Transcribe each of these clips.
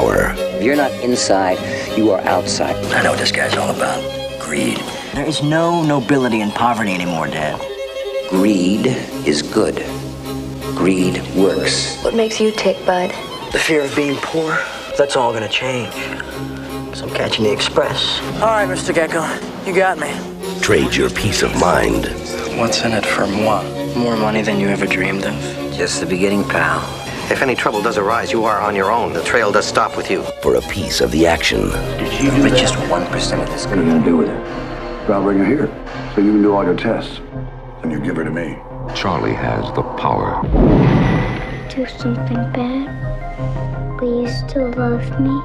If you're not inside, you are outside. I know what this guy's all about. Greed. There is no nobility in poverty anymore, Dad. Greed is good. Greed works. What makes you tick, Bud? The fear of being poor, that's all gonna change. So I'm catching the express. All right, Mr. Gecko, you got me. Trade your peace of mind. What's in it for moi? More money than you ever dreamed of. Just the beginning, pal. If any trouble does arise, you are on your own. The trail does stop with you. For a piece of the action. Even with just 1% of this. What are you gonna do with her? I'll bring her here, so you can do all your tests. Then you give her to me. Charlie has the power. Do something bad? Will you still love me?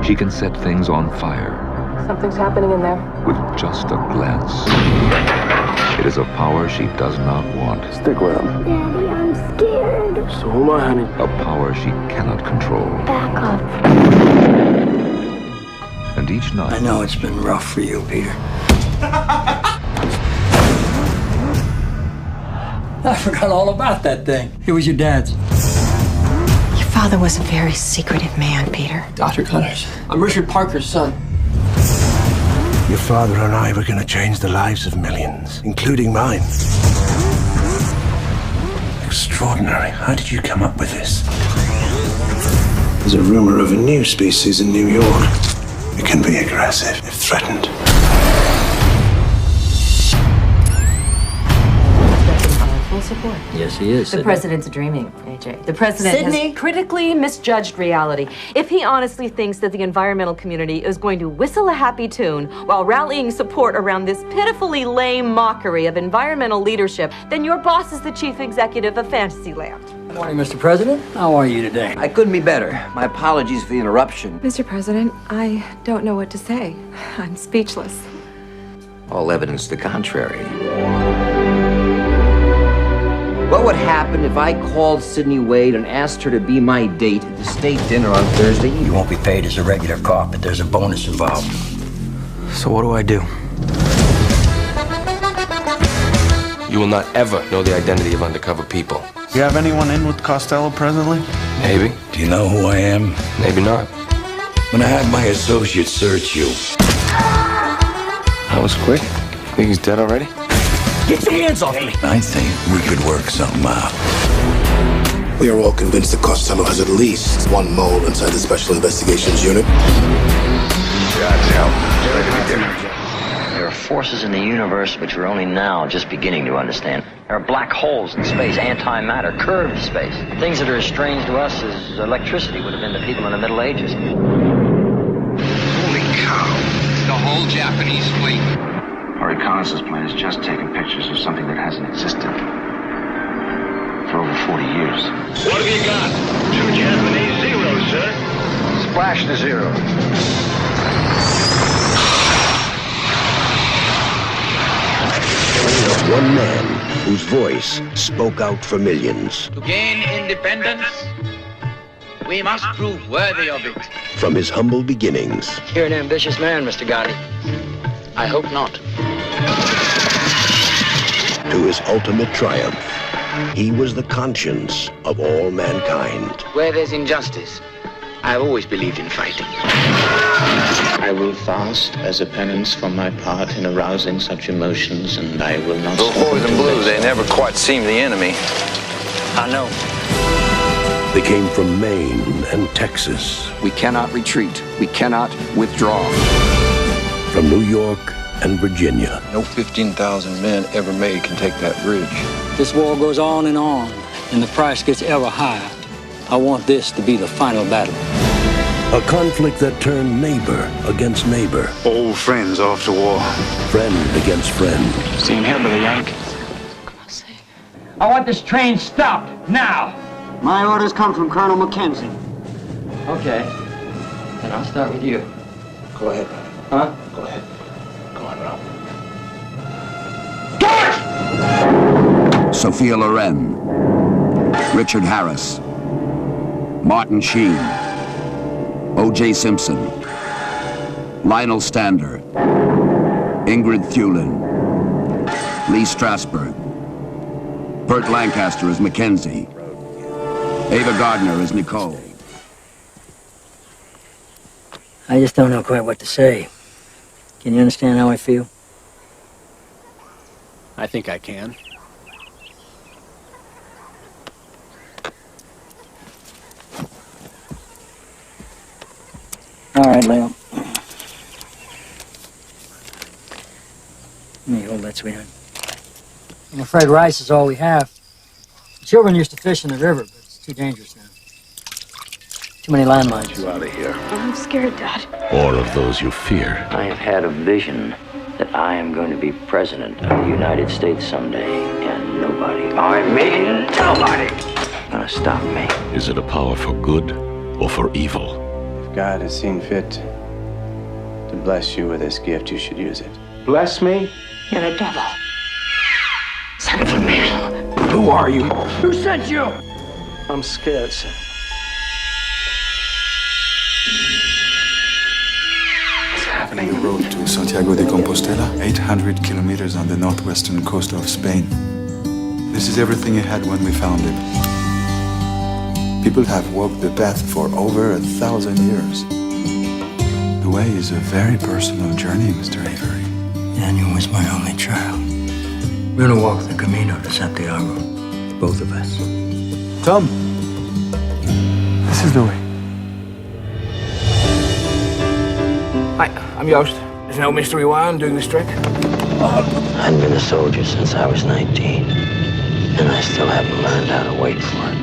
She can set things on fire. Something's happening in there. With just a glance. It is a power she does not want. Stick with him. Daddy, I'm scared. So am I, honey. A power she cannot control. Back up. And each night... I know it's been rough for you, Peter. I forgot all about that thing. It was your dad's. Your father was a very secretive man, Peter. Dr. Connors, I'm Richard Parker's son. Your father and I were going to change the lives of millions, including mine. Extraordinary. How did you come up with this? There's a rumor of a new species in New York. It can be aggressive if threatened. Full support. Yes, he is. The president's dreaming, AJ. The president has critically misjudged reality. If he honestly thinks that the environmental community is going to whistle a happy tune while rallying support around this pitifully lame mockery of environmental leadership, then your boss is the chief executive of Fantasyland. Good morning, Mr. President. How are you today? I couldn't be better. My apologies for the interruption. Mr. President, I don't know what to say. I'm speechless. All evidence to the contrary. What would happen if I called Sydney Wade and asked her to be my date at the state dinner on Thursday evening? You won't be paid as a regular cop, but there's a bonus involved. So what do? You will not ever know the identity of undercover people. You have anyone in with Costello presently? Maybe. Do you know who I am? Maybe not. When I had my associate search you. That was quick. Think he's dead already? Get your hands off me! I think we could work something out. We are all convinced that Costello has at least one mole inside the Special Investigations Unit. God's help. There are forces in the universe which we're only now just beginning to understand. There are black holes in space, antimatter, curved space. Things that are as strange to us as electricity would have been to people in the Middle Ages. Holy cow. It's the whole Japanese fleet. Our reconnaissance plane has just taken pictures of something that hasn't existed for over 40 years. What have you got? 2 Japanese zeros, sir. Splash the zero. One man whose voice spoke out for millions. To gain independence, we must prove worthy of it. From his humble beginnings. You're an ambitious man, Mr. Gotti. I hope not. To his ultimate triumph. He was the conscience of all mankind. Where there's injustice, I've always believed in fighting. I will fast as a penance for my part in arousing such emotions, and I will not... Those boys in blue, they never quite seem the enemy. I know. They came from Maine and Texas. We cannot retreat. We cannot withdraw. From New York and Virginia. No 15,000 men ever made can take that bridge. This war goes on, and the price gets ever higher. I want this to be the final battle. A conflict that turned neighbor against neighbor. Old friends after war. Friend against friend. Seen here, Billy Yank. I want this train stopped, now! My orders come from Colonel Mackenzie. Okay. Then I'll start with you. Go ahead. Huh? Go ahead. Go on, Rob. Sophia Loren, Richard Harris, Martin Sheen, O.J. Simpson, Lionel Stander, Ingrid Thulin, Lee Strasberg, Burt Lancaster as Mackenzie, Ava Gardner as Nicole. I just don't know quite what to say. Can you understand how I feel? I think I can. All right, Leo. Let me hold that, sweetheart. I'm afraid rice is all we have. The children used to fish in the river, but it's too dangerous now. Too many landmines. Get you out of here. I'm scared, Dad. Or of those you fear. I have had a vision that I am going to be president of the United States someday, and nobody, I mean nobody, is gonna stop me. Is it a power for good or for evil? If God has seen fit to bless you with this gift, you should use it. Bless me? You're a devil. Son of a man. Who are you? Who sent you? I'm scared, sir. The road to Santiago de Compostela, 800 kilometers on the northwestern coast of Spain. This is everything it had when we found it. People have walked the path for over 1,000 years. The way is a very personal journey, Mr. Avery. Daniel was my only child. We're gonna walk the Camino to Santiago, both of us. Tom, this is the way. Hi, I'm Joost. There's no mystery why I'm doing this trek. I've been a soldier since I was 19, and I still haven't learned how to wait for it.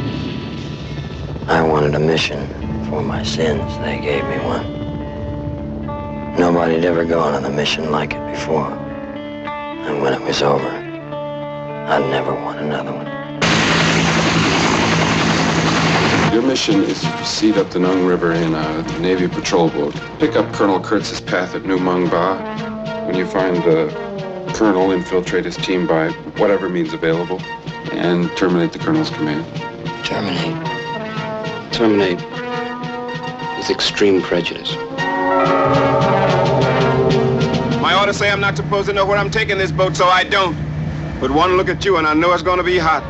I wanted a mission for my sins. They gave me one. Nobody'd ever gone on a mission like it before. And when it was over, I'd never want another one. Your mission is to proceed up the Nung River in a Navy patrol boat. Pick up Colonel Kurtz's path at New Mung Ba. When you find the colonel, infiltrate his team by whatever means available, and terminate the colonel's command. Terminate? Terminate with extreme prejudice. My orders say I'm not supposed to know where I'm taking this boat, so I don't. But one look at you and I know it's gonna be hot.